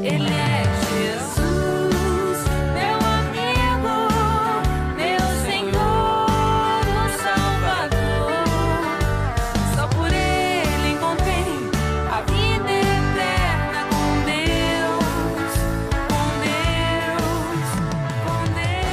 Ele é Jesus, meu amigo, meu Senhor, o Salvador. Só por Ele encontrei a vida eterna com Deus, com Deus, com Deus.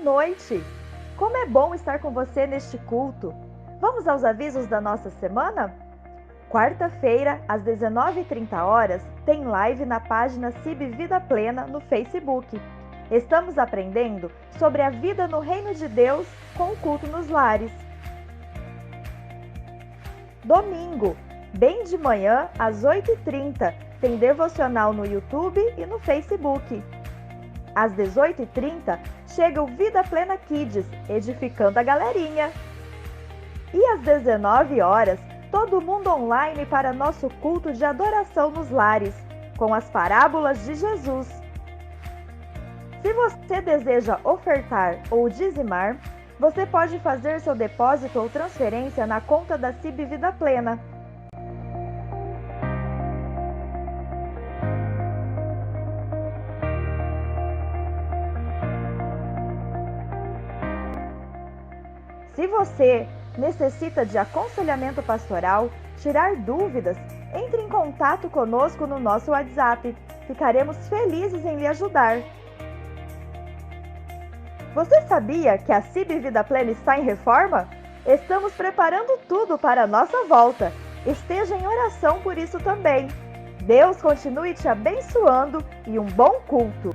noite! Como é bom estar com você neste culto! Vamos aos avisos da nossa semana? Quarta-feira, às 19h30, tem live na página CIB Vida Plena no Facebook. Estamos aprendendo sobre a vida no Reino de Deus com o culto nos lares. Domingo, bem de manhã, às 8h30, tem devocional no YouTube e no Facebook. Às 18h30, chega o Vida Plena Kids, edificando a galerinha. E às 19h, todo mundo online para nosso culto de adoração nos lares, com as parábolas de Jesus. Se você deseja ofertar ou dizimar, você pode fazer seu depósito ou transferência na conta da CIB Vida Plena. Se você necessita de aconselhamento pastoral, tirar dúvidas, entre em contato conosco no nosso WhatsApp. Ficaremos felizes em lhe ajudar. Você sabia que a CIB Vida Plena está em reforma? Estamos preparando tudo para a nossa volta. Esteja em oração por isso também. Deus continue te abençoando e um bom culto.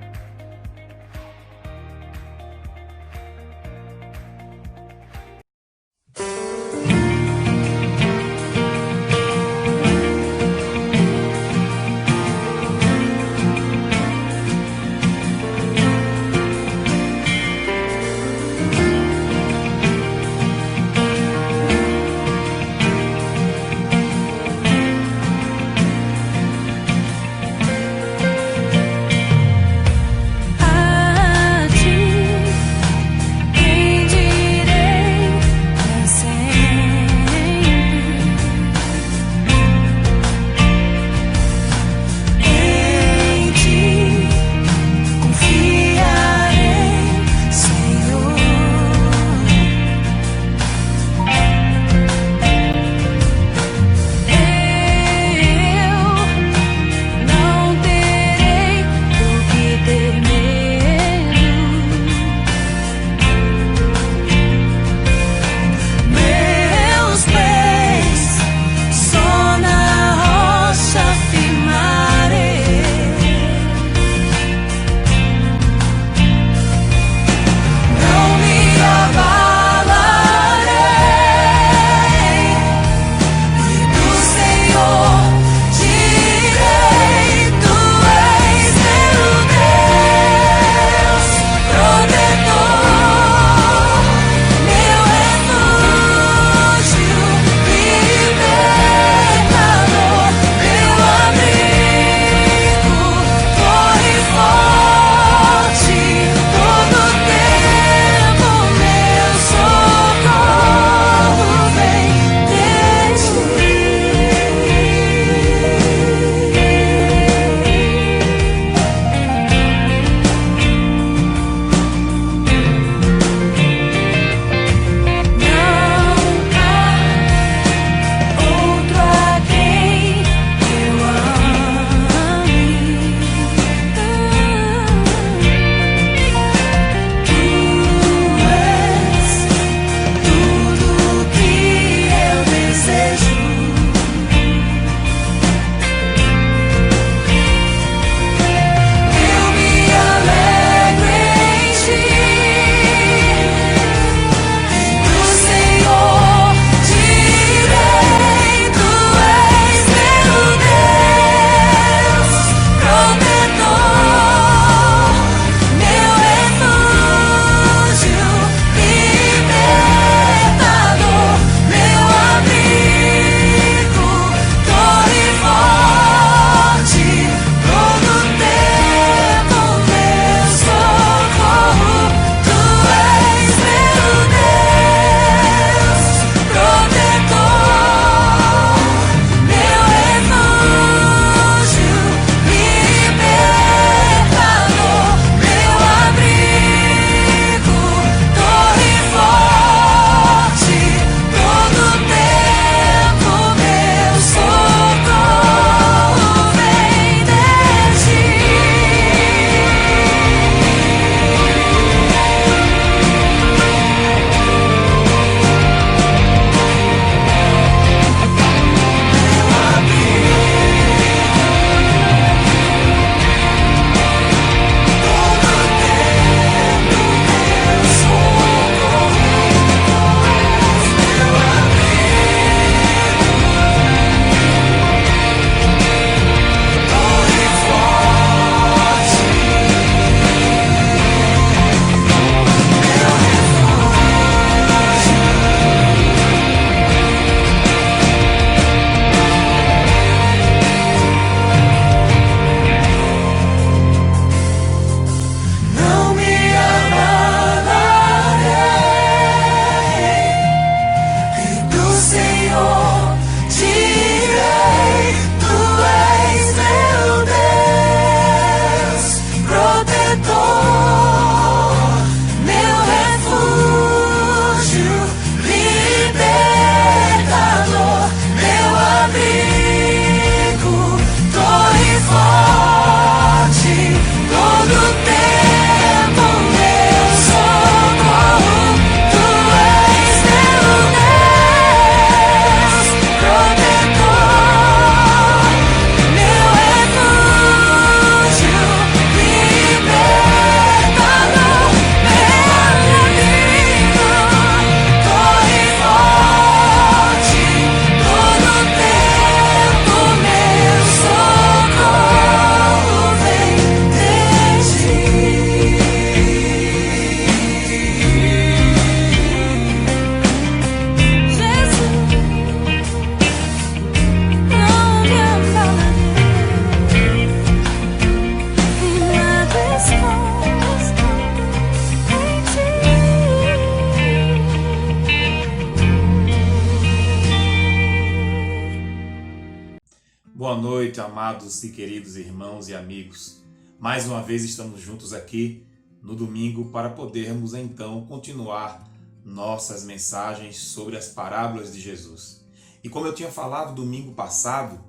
Boa noite, amados e queridos irmãos e amigos. Mais uma vez estamos juntos aqui no domingo para podermos então continuar nossas mensagens sobre as parábolas de Jesus. E como eu tinha falado domingo passado,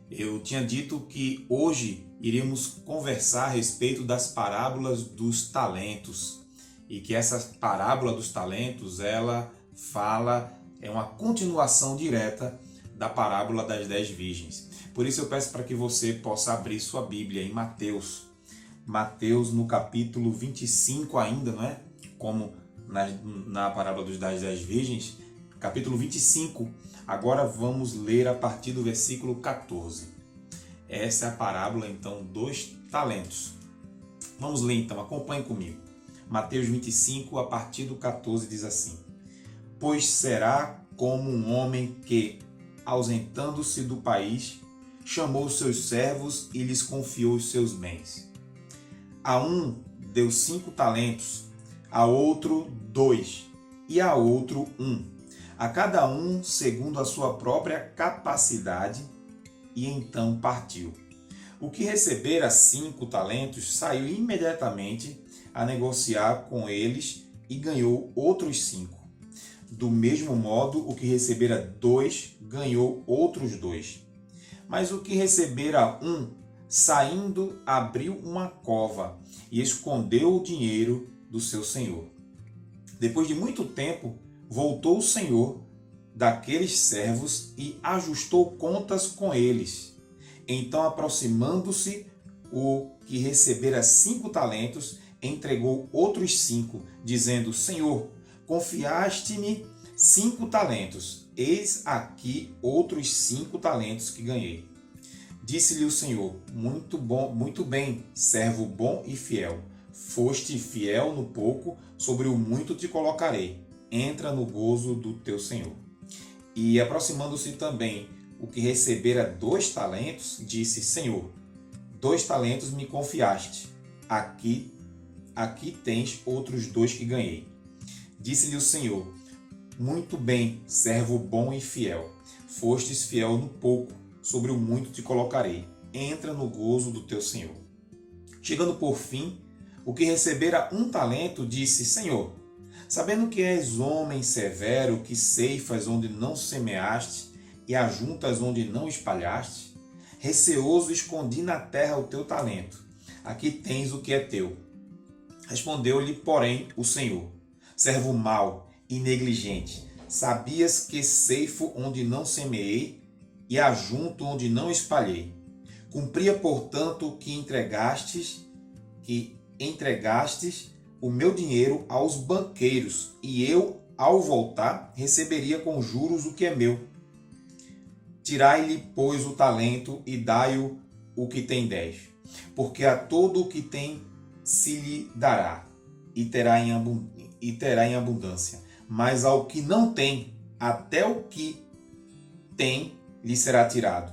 eu tinha dito que hoje iríamos conversar a respeito das parábolas dos talentos. E que essa parábola dos talentos, ela é uma continuação direta da parábola das 10 virgens. Por isso eu peço para que você possa abrir sua Bíblia em Mateus. Mateus no capítulo 25 ainda, não é? Como na parábola das 10 virgens. Capítulo 25. Agora vamos ler a partir do versículo 14. Essa é a parábola então dos talentos. Vamos ler então, acompanhe comigo. Mateus 25, a partir do 14, diz assim: Pois será como um homem que, ausentando-se do país, chamou seus servos e lhes confiou os seus bens. A um deu 5 talentos, a outro 2, e a outro 1, a cada um segundo a sua própria capacidade, e então partiu. O que recebera 5 talentos saiu imediatamente a negociar com eles e ganhou outros 5. Do mesmo modo, o que recebera 2 ganhou outros 2. Mas o que recebera 1, saindo, abriu uma cova e escondeu o dinheiro do seu senhor. Depois de muito tempo, voltou o senhor daqueles servos e ajustou contas com eles. Então, aproximando-se, o que recebera 5 talentos, entregou outros 5, dizendo: Senhor, confiaste-me 5 talentos. Eis aqui outros 5 talentos que ganhei. Disse-lhe o Senhor: muito bem, servo bom e fiel. Foste fiel no pouco, sobre o muito te colocarei. Entra no gozo do teu Senhor. E aproximando-se também o que recebera 2 talentos, disse: Senhor, 2 talentos me confiaste. Aqui tens outros 2 que ganhei. Disse-lhe o Senhor: muito bem, servo bom e fiel. Fostes fiel no pouco, sobre o muito te colocarei. Entra no gozo do teu Senhor. Chegando por fim, o que recebera 1 talento disse: Senhor, sabendo que és homem severo, que ceifas onde não semeaste e ajuntas onde não espalhaste, receoso escondi na terra o teu talento. Aqui tens o que é teu. Respondeu-lhe, porém, o Senhor: servo mau e negligente, sabias que ceifo onde não semeei e ajunto onde não espalhei. Cumpria, portanto, que entregastes o meu dinheiro aos banqueiros, e eu, ao voltar, receberia com juros o que é meu. Tirai-lhe, pois, o talento e dai-o o que tem 10, porque a todo o que tem se lhe dará, e terá em abundância. Mas ao que não tem, até o que tem lhe será tirado.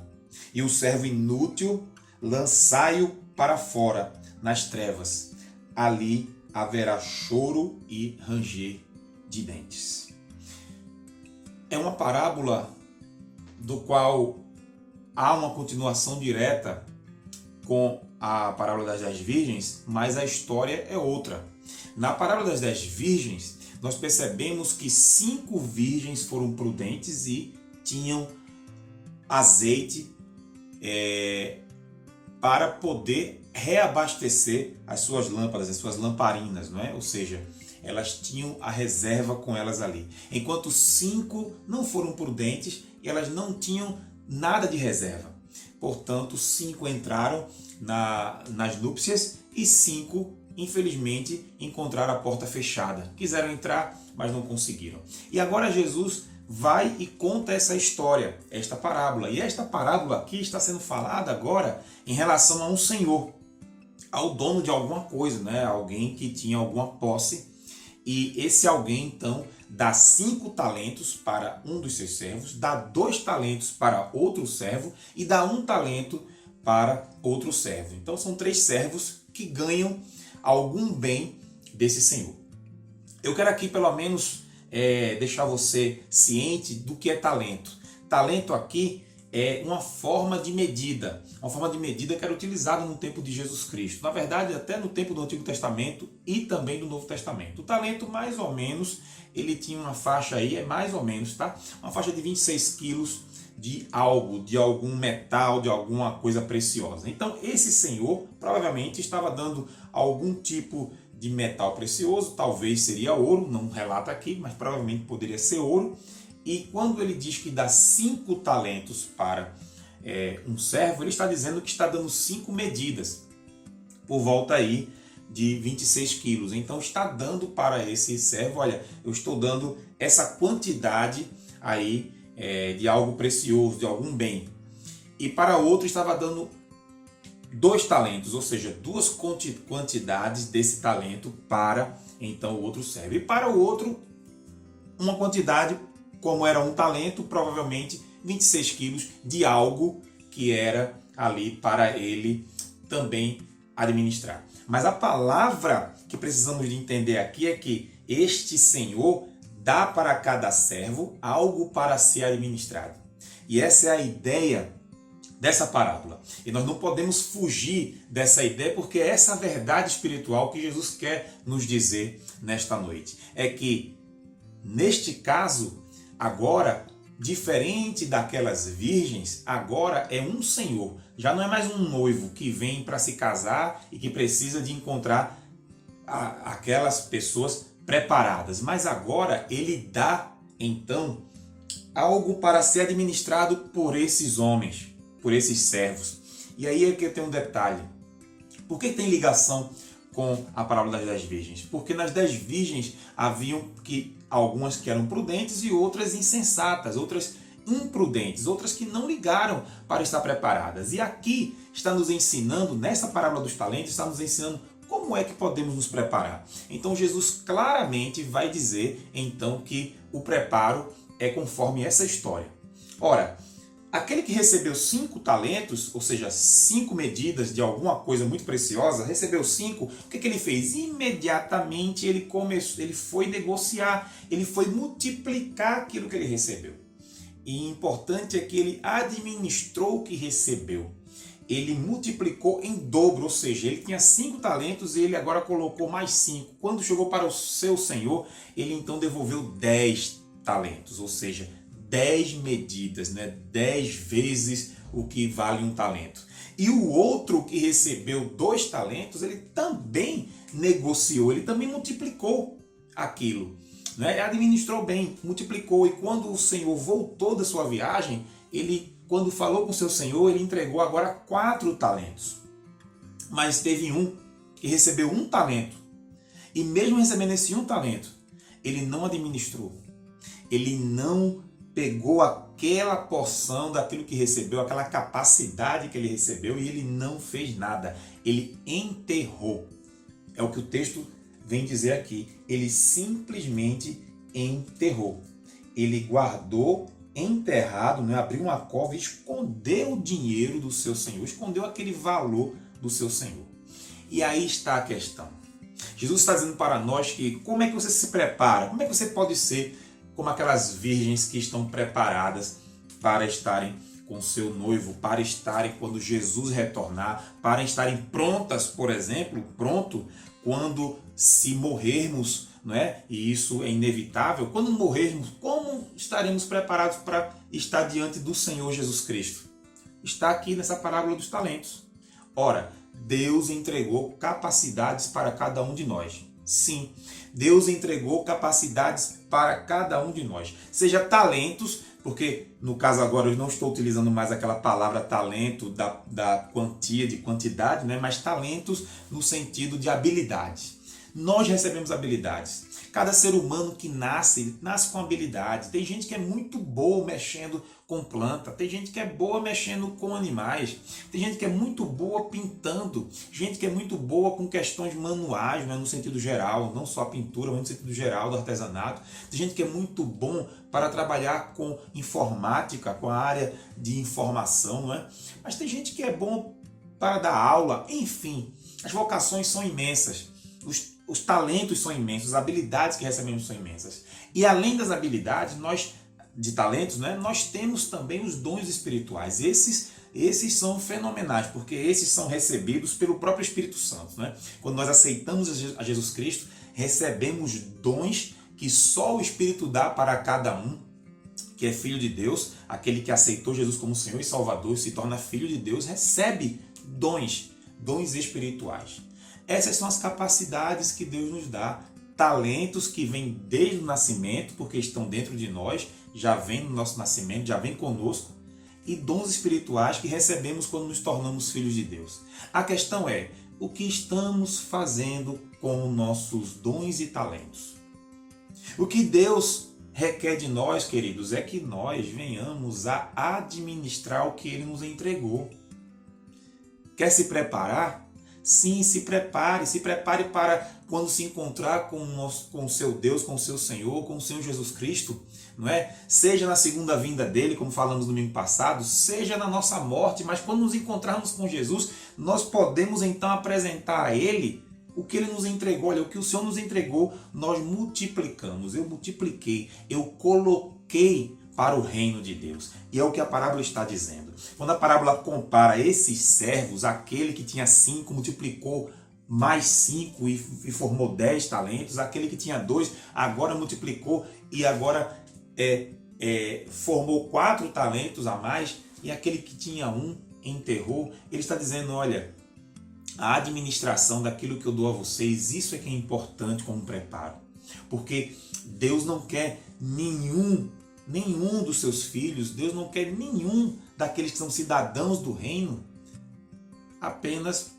E o servo inútil, lançai-o para fora, nas trevas. Ali haverá choro e ranger de dentes. É uma parábola do qual há uma continuação direta com a parábola das 10 virgens, mas a história é outra. Na parábola das 10 virgens, nós percebemos que 5 virgens foram prudentes e tinham azeite para poder reabastecer as suas lâmpadas, as suas lamparinas, não é? Ou seja, elas tinham a reserva com elas ali. Enquanto 5 não foram prudentes e elas não tinham nada de reserva. Portanto, 5 entraram nas núpcias e 5, infelizmente, encontraram a porta fechada. Quiseram entrar, mas não conseguiram. E agora Jesus vai e conta essa história, esta parábola. E esta parábola aqui está sendo falada agora em relação a um senhor, ao dono de alguma coisa, né? Alguém que tinha alguma posse. E esse alguém, então, dá 5 talentos para um dos seus servos, dá 2 talentos para outro servo e dá 1 talento para outro servo. Então são 3 servos que ganham algum bem desse senhor. Eu quero aqui pelo menos deixar você ciente do que é talento. Talento aqui é uma forma de medida que era utilizada no tempo de Jesus Cristo. Na verdade, até no tempo do Antigo Testamento e também do Novo Testamento. O talento, mais ou menos, ele tinha uma faixa aí, mais ou menos, tá? Uma faixa de 26 quilos de algo, de algum metal, de alguma coisa preciosa. Então, esse senhor provavelmente estava dando algum tipo de metal precioso, talvez seria ouro, não relata aqui, mas provavelmente poderia ser ouro. E quando ele diz que dá 5 talentos para um servo, ele está dizendo que está dando 5 medidas, por volta aí de 26 quilos. Então está dando para esse servo, olha, eu estou dando essa quantidade aí de algo precioso, de algum bem. E para outro estava dando 2 talentos, ou seja, 2 quantidades desse talento para então o outro servo. E para o outro, uma quantidade, como era um talento, provavelmente 26 quilos de algo que era ali para ele também administrar. Mas a palavra que precisamos de entender aqui é que este Senhor dá para cada servo algo para ser administrado. E essa é a ideia dessa parábola. E nós não podemos fugir dessa ideia, porque é essa verdade espiritual que Jesus quer nos dizer nesta noite. É que, neste caso, agora, diferente daquelas virgens, agora é um Senhor. Já não é mais um noivo que vem para se casar e que precisa de encontrar aquelas pessoas preparadas. Mas agora ele dá, então, algo para ser administrado por esses homens, por esses servos. E aí é que tem um detalhe. Por que tem ligação com a parábola das 10 virgens? Porque nas 10 virgens haviam algumas que eram prudentes e outras insensatas, outras imprudentes, outras que não ligaram para estar preparadas. E aqui está nos ensinando, nessa parábola dos talentos, está nos ensinando como é que podemos nos preparar. Então Jesus claramente vai dizer então que o preparo é conforme essa história. Ora, aquele que recebeu 5 talentos, ou seja, 5 medidas de alguma coisa muito preciosa, recebeu 5, o que ele fez? Imediatamente ele foi negociar, ele foi multiplicar aquilo que ele recebeu. E importante é que ele administrou o que recebeu. Ele multiplicou em dobro, ou seja, ele tinha 5 talentos e ele agora colocou mais 5. Quando chegou para o seu senhor, ele então devolveu 10 talentos, ou seja, 10 medidas, 10 vezes o que vale um talento. E o outro que recebeu 2 talentos, ele também negociou, ele também multiplicou aquilo. Administrou bem, multiplicou. E quando o Senhor voltou da sua viagem, quando falou com o seu Senhor, ele entregou agora 4 talentos. Mas teve um que recebeu 1 talento. E mesmo recebendo esse 1 talento, ele não administrou. Ele não pegou aquela porção daquilo que recebeu, aquela capacidade que ele recebeu, e ele não fez nada. Ele enterrou. É o que o texto vem dizer aqui. Ele simplesmente enterrou. Ele guardou enterrado, abriu uma cova e escondeu o dinheiro do seu senhor, escondeu aquele valor do seu senhor. E aí está a questão. Jesus está dizendo para nós que como é que você se prepara, como é que você pode ser como aquelas virgens que estão preparadas para estarem com seu noivo, para estarem quando Jesus retornar, para estarem prontas, por exemplo, pronto quando se morrermos, e isso é inevitável. Quando morrermos, como estaremos preparados para estar diante do Senhor Jesus Cristo? Está aqui nessa parábola dos talentos. Ora, Deus entregou capacidades para cada um de nós. Sim, Deus entregou capacidades para cada um de nós. Seja talentos, porque no caso agora eu não estou utilizando mais aquela palavra talento da quantia, de quantidade, mas talentos no sentido de habilidades. Nós recebemos habilidades. Cada ser humano que nasce com habilidade. Tem gente que é muito boa mexendo com planta, tem gente que é boa mexendo com animais, tem gente que é muito boa pintando, gente que é muito boa com questões manuais, no sentido geral, não só a pintura, mas no sentido geral do artesanato. Tem gente que é muito bom para trabalhar com informática, com a área de informação, Mas tem gente que é bom para dar aula, enfim, as vocações são imensas. Os talentos são imensos, as habilidades que recebemos são imensas. E além das habilidades, nós de talentos, né, nós temos também os dons espirituais. Esses são fenomenais, porque esses são recebidos pelo próprio Espírito Santo, né? Quando nós aceitamos a Jesus Cristo, recebemos dons que só o Espírito dá para cada um, que é filho de Deus. Aquele que aceitou Jesus como Senhor e Salvador e se torna filho de Deus, recebe dons espirituais. Essas são as capacidades que Deus nos dá, talentos que vêm desde o nascimento, porque estão dentro de nós, já vem no nosso nascimento, já vem conosco, e dons espirituais que recebemos quando nos tornamos filhos de Deus. A questão é, o que estamos fazendo com nossos dons e talentos? O que Deus requer de nós, queridos, é que nós venhamos a administrar o que Ele nos entregou. Quer se preparar? Sim, se prepare para quando se encontrar com o seu Deus, com o seu Senhor, com o Senhor Jesus Cristo, não é? Seja na segunda vinda dele, como falamos no domingo passado, seja na nossa morte, mas quando nos encontrarmos com Jesus, nós podemos então apresentar a Ele o que Ele nos entregou. Olha, o que o Senhor nos entregou, nós multiplicamos, eu multipliquei, eu coloquei para o reino de Deus. E é o que a parábola está dizendo. Quando a parábola compara esses servos, aquele que tinha 5 multiplicou mais 5 e formou 10 talentos, aquele que tinha 2 agora multiplicou e agora formou 4 talentos a mais, e aquele que tinha 1 enterrou. Ele está dizendo, olha, a administração daquilo que eu dou a vocês, isso é que é importante como preparo. Porque Deus não quer nenhum dos seus filhos, Deus não quer nenhum daqueles que são cidadãos do reino apenas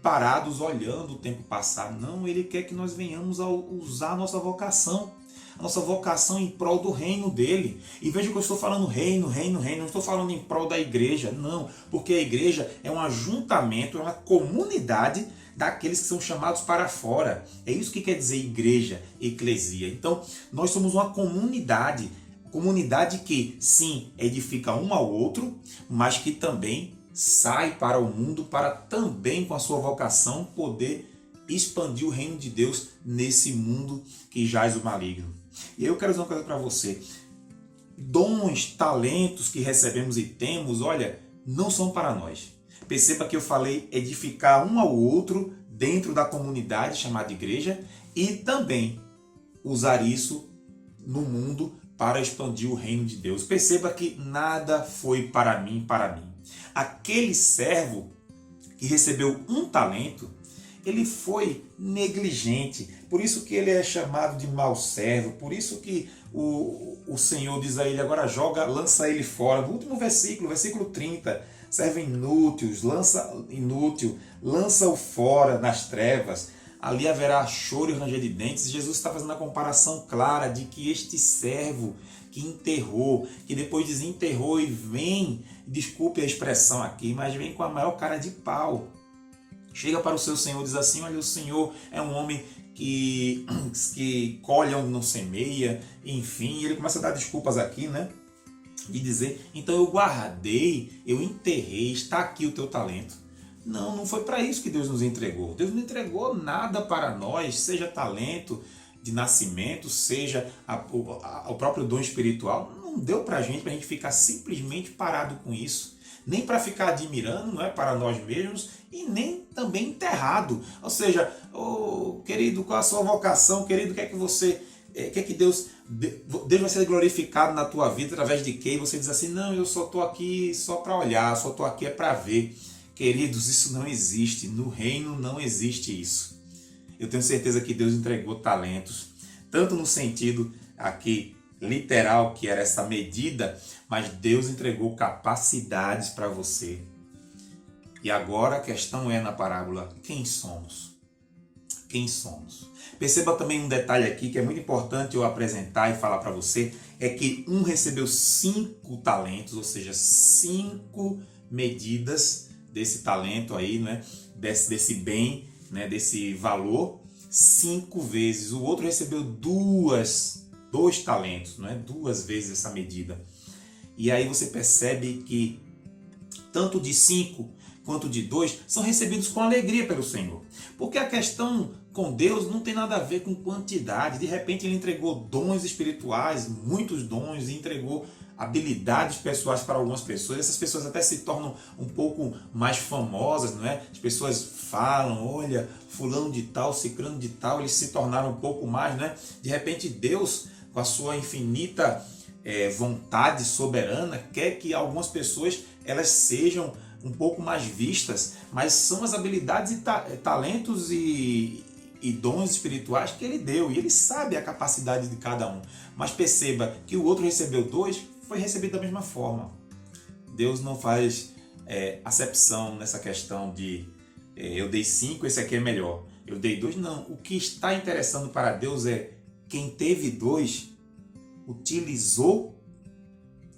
parados olhando o tempo passar. Não, Ele quer que nós venhamos a usar a nossa vocação em prol do reino dele. E veja que eu estou falando reino, não estou falando em prol da igreja, não, porque a igreja é um ajuntamento, é uma comunidade daqueles que são chamados para fora. É isso que quer dizer igreja, eclesia. Então, nós somos uma comunidade que, sim, edifica um ao outro, mas que também sai para o mundo para também, com a sua vocação, poder expandir o reino de Deus nesse mundo que jaz o maligno. E eu quero dizer uma coisa para você. Dons, talentos que recebemos e temos, olha, não são para nós. Perceba que eu falei edificar um ao outro dentro da comunidade chamada igreja e também usar isso no mundo para expandir o reino de Deus. Perceba que nada foi para mim. Aquele servo que recebeu 1 talento, ele foi negligente. Por isso que ele é chamado de mau servo. Por isso que o Senhor diz a ele, agora lança ele fora. No último versículo 30, servo inútil, lança-o fora nas trevas. Ali haverá choro e ranger de dentes. Jesus está fazendo a comparação clara de que este servo que enterrou, que depois desenterrou e vem, desculpe a expressão aqui, mas vem com a maior cara de pau. Chega para o seu Senhor e diz assim, olha, o Senhor é um homem que colhe onde não semeia, enfim, ele começa a dar desculpas aqui, né? E dizer, então eu guardei, eu enterrei, está aqui o teu talento. Não foi para isso que Deus nos entregou. Deus não entregou nada para nós, seja talento de nascimento, seja o próprio dom espiritual. Não deu para a gente ficar simplesmente parado com isso. Nem para ficar admirando, não é, para nós mesmos, e nem também enterrado. Ou seja, querido, qual a sua vocação? Querido, o que é que você... quer que Deus vai ser glorificado na tua vida através de quem? Você diz assim, não, eu só estou aqui só para olhar, só estou aqui para ver. Queridos, isso não existe. No reino não existe isso. Eu tenho certeza que Deus entregou talentos, tanto no sentido aqui literal, que era essa medida, mas Deus entregou capacidades para você. E agora a questão é na parábola, quem somos? Quem somos? Perceba também um detalhe aqui que é muito importante eu apresentar e falar para você, é que um recebeu 5 talentos, ou seja, 5 medidas desse talento aí, né? Desse bem, né? Desse valor, 5 vezes. O outro recebeu 2 talentos, não é? 2 vezes essa medida. E aí você percebe que tanto de 5 quanto de 2 são recebidos com alegria pelo Senhor. Porque a questão com Deus não tem nada a ver com quantidade. De repente ele entregou dons espirituais, muitos dons, e entregou habilidades pessoais para algumas pessoas. Essas pessoas até se tornam um pouco mais famosas, não é? As pessoas falam, olha, fulano de tal, ciclano de tal, eles se tornaram um pouco mais, né? De repente Deus, com a sua infinita vontade soberana, quer que algumas pessoas elas sejam um pouco mais vistas, mas são as habilidades e talentos e dons espirituais que ele deu, e ele sabe a capacidade de cada um. Mas perceba que o outro recebeu 2, foi recebido da mesma forma. Deus não faz acepção nessa questão de eu dei 5, esse aqui é melhor. Eu dei 2, não. O que está interessando para Deus é quem teve 2, utilizou,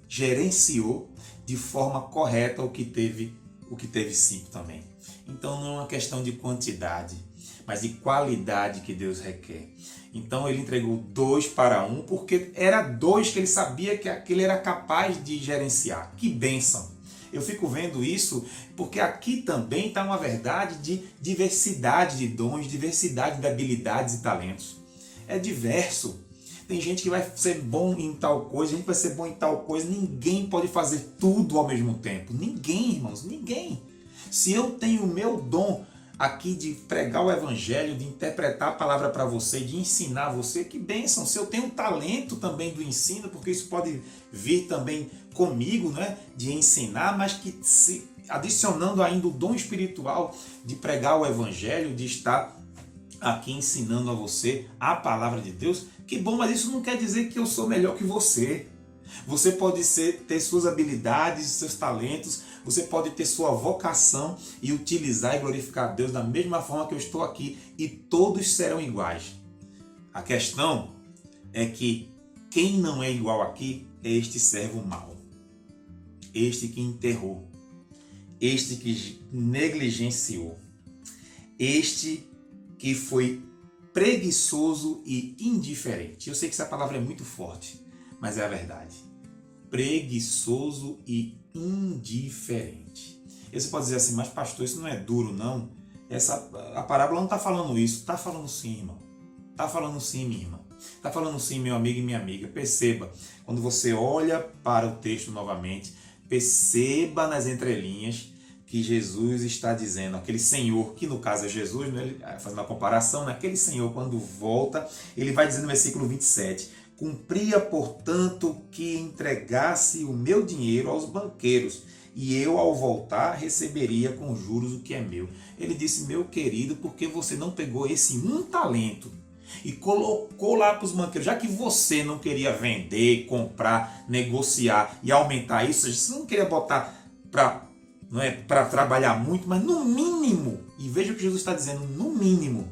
gerenciou de forma correta o que teve 5 também. Então não é uma questão de quantidade, mas de qualidade que Deus requer. Então ele entregou 2 para 1, porque era 2 que ele sabia que aquele era capaz de gerenciar. Que bênção! Eu fico vendo isso porque aqui também está uma verdade de diversidade de dons, diversidade de habilidades e talentos. É diverso. Tem gente que vai ser bom em tal coisa, a gente vai ser bom em tal coisa. Ninguém pode fazer tudo ao mesmo tempo. Ninguém, irmãos, ninguém. Se eu tenho o meu dom aqui de pregar o evangelho, de interpretar a palavra para você, de ensinar você, que bênção. Se eu tenho um talento também do ensino, porque isso pode vir também comigo, né, de ensinar, mas que se adicionando ainda o dom espiritual de pregar o evangelho, de estar aqui ensinando a você a palavra de Deus, que bom, mas isso não quer dizer que eu sou melhor que você. Você pode ter suas habilidades, seus talentos, você pode ter sua vocação e utilizar e glorificar a Deus da mesma forma que eu estou aqui, e todos serão iguais. A questão é que quem não é igual aqui é este servo mau, este que enterrou, este que negligenciou, este que foi preguiçoso e indiferente. Eu sei que essa palavra é muito forte, mas é a verdade. Preguiçoso e indiferente. E você pode dizer assim, mas pastor, isso não é duro, não? A parábola não está falando isso. Está falando sim, irmão. Está falando sim, minha irmã. Está falando sim, meu amigo e minha amiga. Perceba, quando você olha para o texto novamente, perceba nas entrelinhas que Jesus está dizendo, aquele Senhor, que no caso é Jesus, né? Ele, fazendo uma comparação, né? Aquele Senhor, quando volta, ele vai dizer no versículo 27, cumpria, portanto, que entregasse o meu dinheiro aos banqueiros, e eu, ao voltar, receberia com juros o que é meu. Ele disse, meu querido, porque você não pegou esse um talento e colocou lá para os banqueiros, já que você não queria vender, comprar, negociar e aumentar isso, você não queria botar para trabalhar muito, mas no mínimo, e veja o que Jesus está dizendo, no mínimo,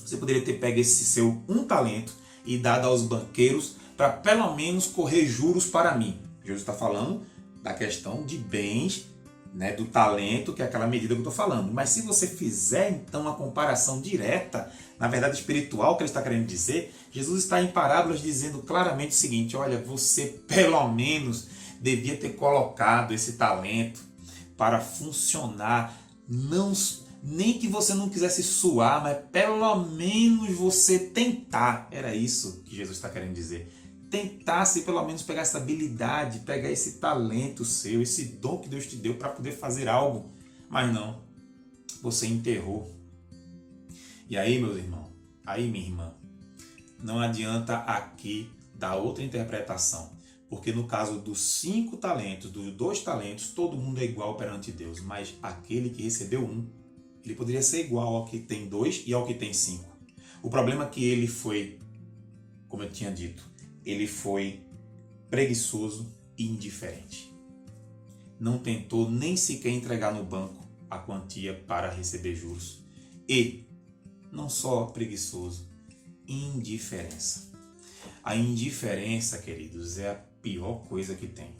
você poderia ter pego esse seu um talento e dado aos banqueiros para pelo menos correr juros para mim. Jesus está falando da questão de bens, né, do talento, que é aquela medida que eu estou falando. Mas se você fizer então uma comparação direta, na verdade espiritual que ele está querendo dizer, Jesus está em parábolas dizendo claramente o seguinte, olha, você pelo menos devia ter colocado esse talento para funcionar, nem que você não quisesse suar, mas pelo menos você tentar. Era isso que Jesus está querendo dizer. Tentasse pelo menos pegar essa habilidade, pegar esse talento seu, esse dom que Deus te deu para poder fazer algo. Mas não, você enterrou. E aí, meus irmãos, aí minha irmã, não adianta aqui dar outra interpretação. Porque no caso dos 5 talentos, dos 2 talentos, todo mundo é igual perante Deus. Mas aquele que recebeu 1, ele poderia ser igual ao que tem 2 e ao que tem 5. O problema é que ele foi, como eu tinha dito, ele foi preguiçoso e indiferente. Não tentou nem sequer entregar no banco a quantia para receber juros. E, não só preguiçoso, indiferença. A indiferença, queridos, é a pior coisa que tem.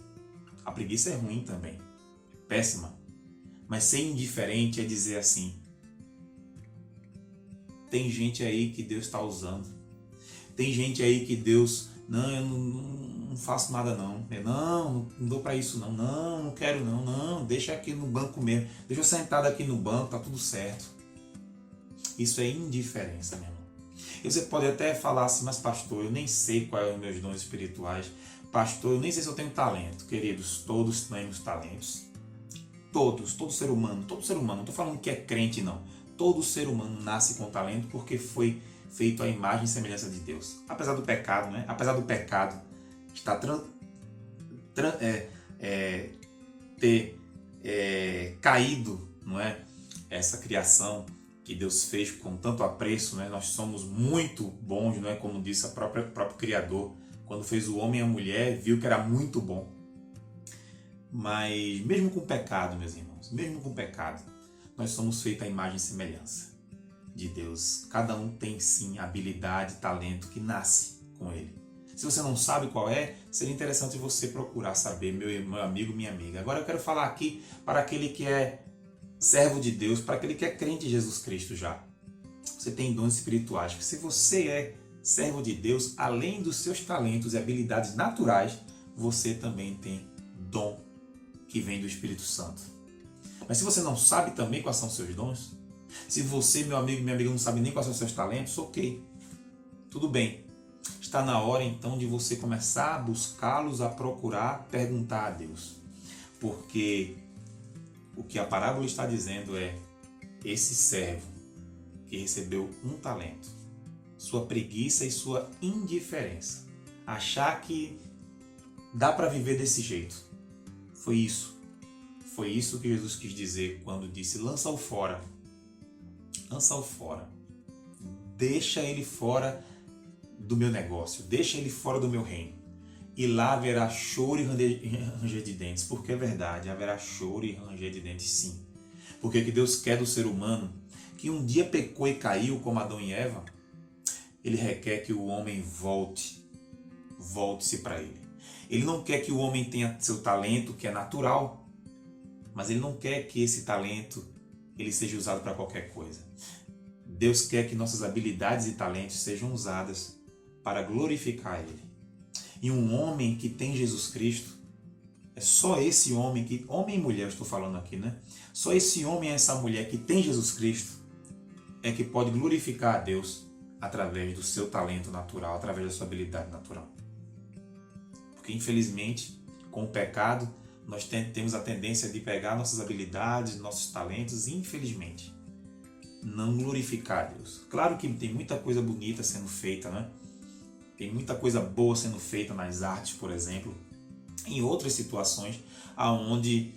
A preguiça é ruim também, é péssima. Mas ser indiferente é dizer assim, tem gente aí que Deus está usando. Tem gente aí que Deus, não, eu não faço nada não. Não dou para isso não. Não quero não. Deixa aqui no banco mesmo. Deixa eu sentado aqui no banco, tá tudo certo. Isso é indiferença, meu irmão. E você pode até falar assim, mas pastor, eu nem sei quais são os meus dons espirituais. Pastor, eu nem sei se eu tenho talento. Queridos, todos temos talentos. Todos, todo ser humano, não estou falando que é crente não. Todo ser humano nasce com talento porque foi feito à imagem e semelhança de Deus. Apesar do pecado, né? Apesar do pecado estar ter caído, não é? Essa criação que Deus fez com tanto apreço, né? Nós somos muito bons, não é? Como disse o próprio Criador, quando fez o homem e a mulher, viu que era muito bom. Mas mesmo com o pecado, meus irmãos, mesmo com o pecado, nós somos feitos à imagem e semelhança de Deus. Cada um tem sim habilidade, talento que nasce com ele. Se você não sabe qual é, seria interessante você procurar saber, meu amigo, minha amiga. Agora eu quero falar aqui para aquele que é servo de Deus, para aquele que é crente em Jesus Cristo já. Você tem dons espirituais. Se você é servo de Deus, além dos seus talentos e habilidades naturais, você também tem dom que vem do Espírito Santo. Mas se você não sabe também quais são os seus dons, se você, meu amigo, minha amiga, não sabe nem quais são os seus talentos, ok, tudo bem. Está na hora então de você começar a buscá-los, a procurar, perguntar a Deus. Porque o que a parábola está dizendo é: esse servo que recebeu um talento, sua preguiça e sua indiferença, achar que dá para viver desse jeito. Foi isso que Jesus quis dizer quando disse: lança-o fora. Lança-o fora. Deixa ele fora do meu negócio. Deixa ele fora do meu reino. E lá haverá choro e ranger de dentes. Porque é verdade, haverá choro e ranger de dentes sim. Porque o que Deus quer do ser humano, que um dia pecou e caiu como Adão e Eva, Ele requer que o homem volte-se para Ele. Ele não quer que o homem tenha seu talento, que é natural, mas Ele não quer que esse talento ele seja usado para qualquer coisa. Deus quer que nossas habilidades e talentos sejam usadas para glorificar Ele. E um homem que tem Jesus Cristo, é só esse homem, homem e mulher eu estou falando aqui, né? Só esse homem e essa mulher que tem Jesus Cristo é que pode glorificar a Deus através do seu talento natural, através da sua habilidade natural. Porque infelizmente, com o pecado, nós temos a tendência de pegar nossas habilidades, nossos talentos e infelizmente não glorificar a Deus. Claro que tem muita coisa bonita sendo feita, né? Tem muita coisa boa sendo feita nas artes, por exemplo, em outras situações onde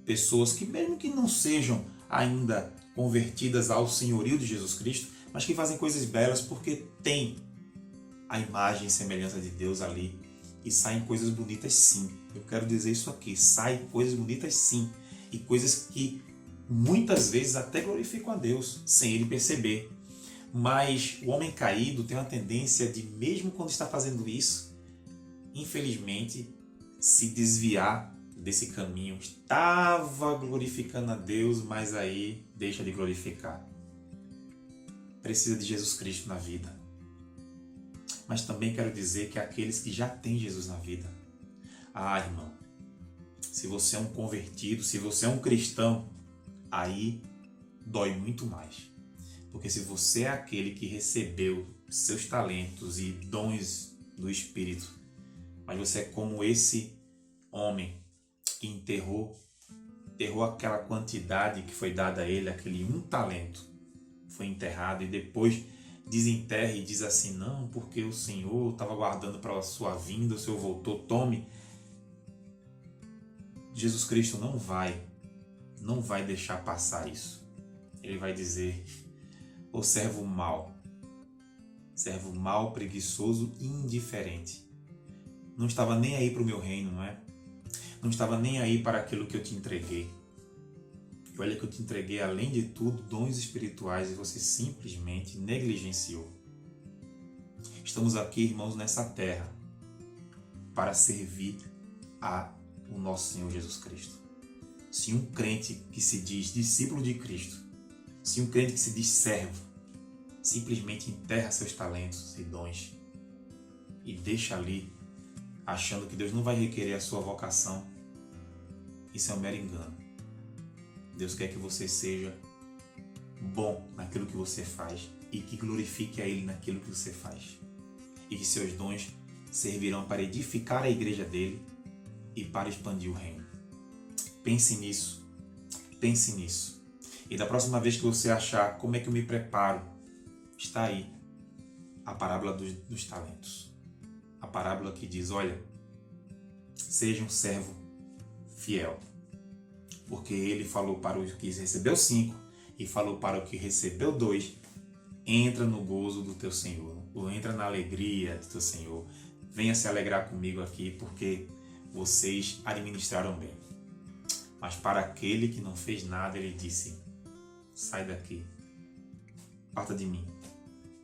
pessoas que mesmo que não sejam ainda convertidas ao senhorio de Jesus Cristo, mas que fazem coisas belas porque tem a imagem e semelhança de Deus ali. E saem coisas bonitas sim. Eu quero dizer isso aqui. Saem coisas bonitas sim. E coisas que muitas vezes até glorificam a Deus, sem ele perceber. Mas o homem caído tem uma tendência de, mesmo quando está fazendo isso, infelizmente, se desviar desse caminho. Estava glorificando a Deus, mas aí deixa de glorificar. Precisa de Jesus Cristo na vida. Mas também quero dizer que aqueles que já têm Jesus na vida, irmão, se você é um convertido, se você é um cristão, aí dói muito mais. Porque se você é aquele que recebeu seus talentos e dons do Espírito, mas você é como esse homem que enterrou aquela quantidade que foi dada a ele, aquele um talento, foi enterrado e depois desenterra e diz assim: não, porque o Senhor estava guardando para a sua vinda, o Senhor voltou, tome. Jesus Cristo não vai deixar passar isso. Ele vai dizer: ô servo mau, preguiçoso e indiferente. Não estava nem aí para o meu reino, não é? Não estava nem aí para aquilo que eu te entreguei. E olha que eu te entreguei, além de tudo, dons espirituais e você simplesmente negligenciou. Estamos aqui, irmãos, nessa terra para servir o nosso Senhor Jesus Cristo. Se um crente que se diz discípulo de Cristo, se um crente que se diz servo, simplesmente enterra seus talentos e dons e deixa ali, achando que Deus não vai requerer a sua vocação, isso é um mero engano. Deus quer que você seja bom naquilo que você faz e que glorifique a Ele naquilo que você faz. E que seus dons servirão para edificar a igreja dele e para expandir o reino. Pense nisso. Pense nisso. E da próxima vez que você achar como é que eu me preparo, está aí a parábola dos talentos. A parábola que diz, olha, seja um servo fiel. Porque ele falou para o que recebeu 5 e falou para o que recebeu 2, entra no gozo do teu Senhor, ou entra na alegria do teu Senhor. Venha se alegrar comigo aqui, porque vocês administraram bem. Mas para aquele que não fez nada, ele disse, sai daqui, parta de mim,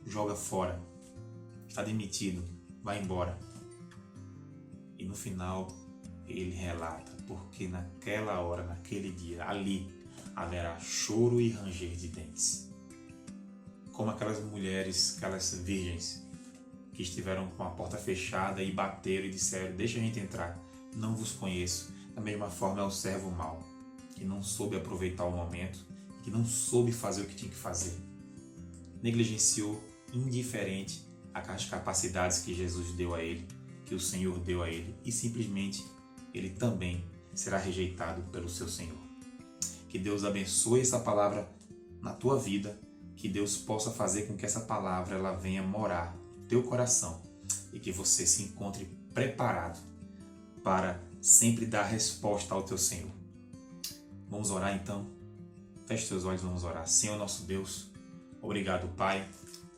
joga fora, está demitido, vai embora. E no final ele relata, porque naquela hora, naquele dia, ali haverá choro e ranger de dentes. Como aquelas mulheres, aquelas virgens que estiveram com a porta fechada e bateram e disseram, deixa a gente entrar, não vos conheço. Da mesma forma é o servo mau, que não soube aproveitar o momento, que não soube fazer o que tinha que fazer. Negligenciou, indiferente às capacidades que Jesus deu a ele, que o Senhor deu a ele, e simplesmente ele também será rejeitado pelo seu Senhor. Que Deus abençoe essa palavra na tua vida, que Deus possa fazer com que essa palavra ela venha morar no teu coração e que você se encontre preparado para sempre dar resposta ao teu Senhor. Vamos orar então? Feche teus olhos, vamos orar. Senhor nosso Deus, obrigado, Pai,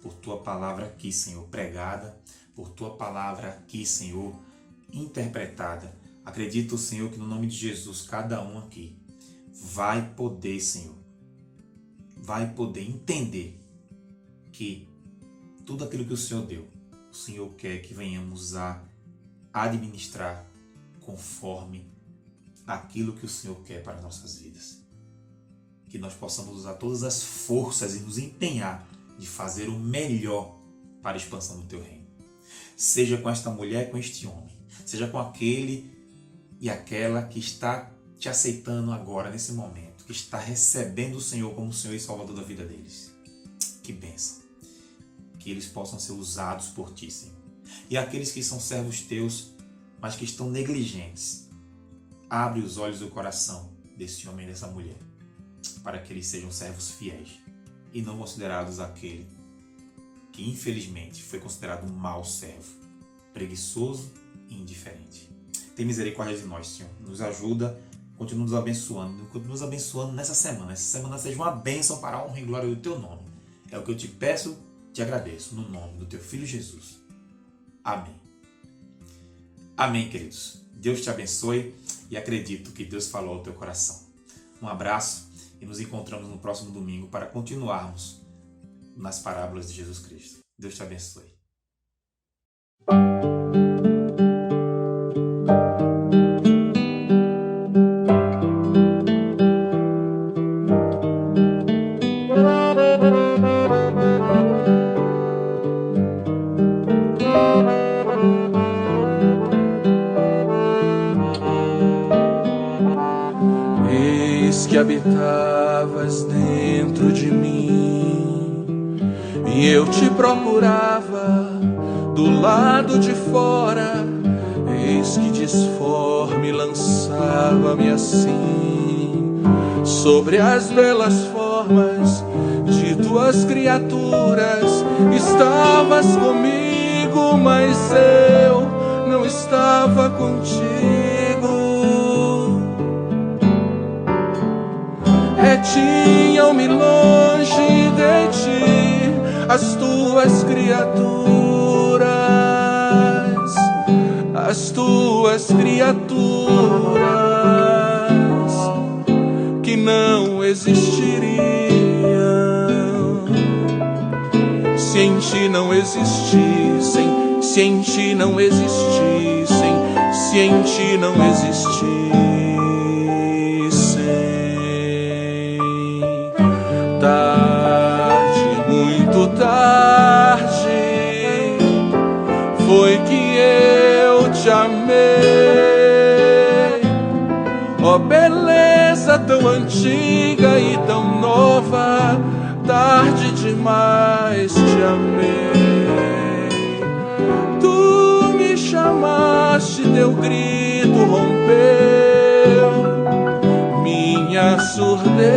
por tua palavra aqui, Senhor, pregada, por tua palavra aqui, Senhor, interpretada. Acredito, Senhor, que no nome de Jesus, cada um aqui vai poder, Senhor, vai poder entender que tudo aquilo que o Senhor deu, o Senhor quer que venhamos a administrar conforme aquilo que o Senhor quer para as nossas vidas. Que nós possamos usar todas as forças e nos empenhar de fazer o melhor para a expansão do teu reino. Seja com esta mulher, com este homem, seja com aquele e aquela que está te aceitando agora, nesse momento, que está recebendo o Senhor como o Senhor e Salvador da vida deles. Que bênção! Que eles possam ser usados por ti, Senhor. E aqueles que são servos teus, mas que estão negligentes, abre os olhos do coração desse homem e dessa mulher, para que eles sejam servos fiéis e não considerados aquele que infelizmente foi considerado um mau servo, preguiçoso e indiferente. Tem misericórdia de nós, Senhor. Nos ajuda, continua nos abençoando nessa semana. Essa semana seja uma bênção para a honra e glória do teu nome. É o que eu te peço, te agradeço, no nome do teu Filho Jesus. Amém. Amém, queridos. Deus te abençoe e acredito que Deus falou ao teu coração. Um abraço e nos encontramos no próximo domingo para continuarmos nas parábolas de Jesus Cristo. Deus te abençoe. Que habitavas dentro de mim e eu te procurava do lado de fora, eis que disforme lançava-me assim sobre as belas formas de tuas criaturas. Estavas comigo, mas eu não estava contigo. Retinham-me longe de ti as tuas criaturas, que não existiriam se em ti não existissem, se em ti não existissem, se em ti não existissem. Tarde, muito tarde, foi que eu te amei. Ó beleza tão antiga e tão nova, tarde demais te amei. Tu me chamaste, teu grito rompeu minha surdez.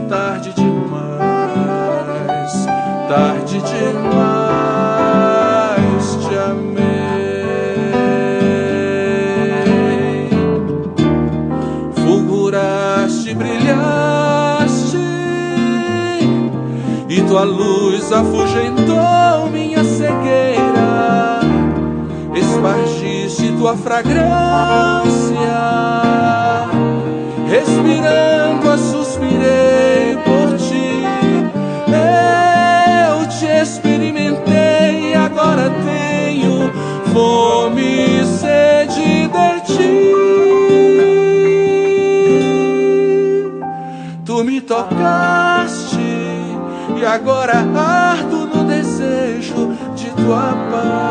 Tarde demais, tarde demais te amei. Fulguraste, brilhaste, e tua luz afugentou minha cegueira. Espargiste tua fragrância, respirando, suspirei por ti. Eu te experimentei e agora tenho fome e sede de ti. Tu me tocaste e agora ardo no desejo de tua paz.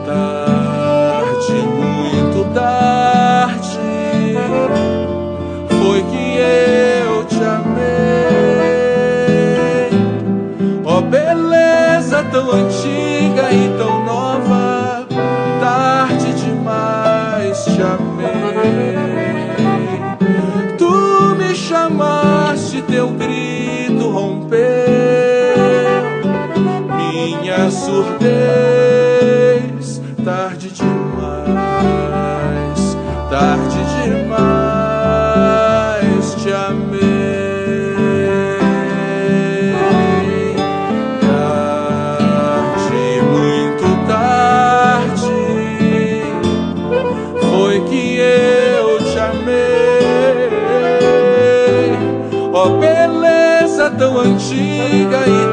Tarde, muito tarde, foi que eu te amei. Ó beleza tão antiga e tão nova, tarde demais te amei. Tu me chamaste, teu grito rompeu minha surdez. Tarde demais, tarde demais te amei. Tarde, muito tarde, foi que eu te amei. Ó beleza tão antiga e